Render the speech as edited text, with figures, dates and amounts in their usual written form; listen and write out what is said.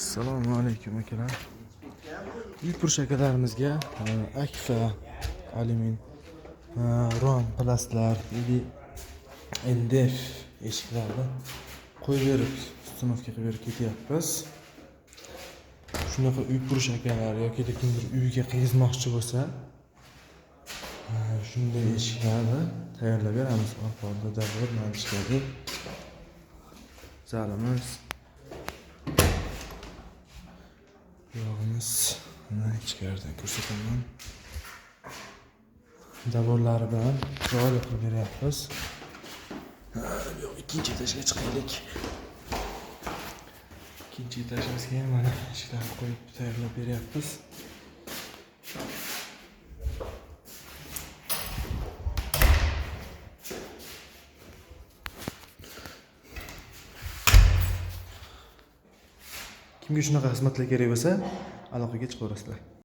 Assalomu alaykum akalar. Yupurish akalarimizga Akfa alyumin, rom plastlar, NDF eshiklarni qo'yib berib, uстановка qilib berib ketyapmiz. Shunaqa yupurish akalar yoki kimdir uyiga qilmoqchi bo'lsa, shunday eshiklarni tayyorlab beramiz. Orqada davr manchkali zalimiz. Yog'imiz ichkaridan ko'rsataman. Davorlari bilan chiroyli qilib beryapmiz. Ikkinchi etajga chiqaylik. Ikkinchi etajimizga ham mana eshiklarni qo'yib tayyorlab beryapmiz. Kimga shunaqa xizmatlar kerak bo'lsa, aloqaga chiqaverasizlar.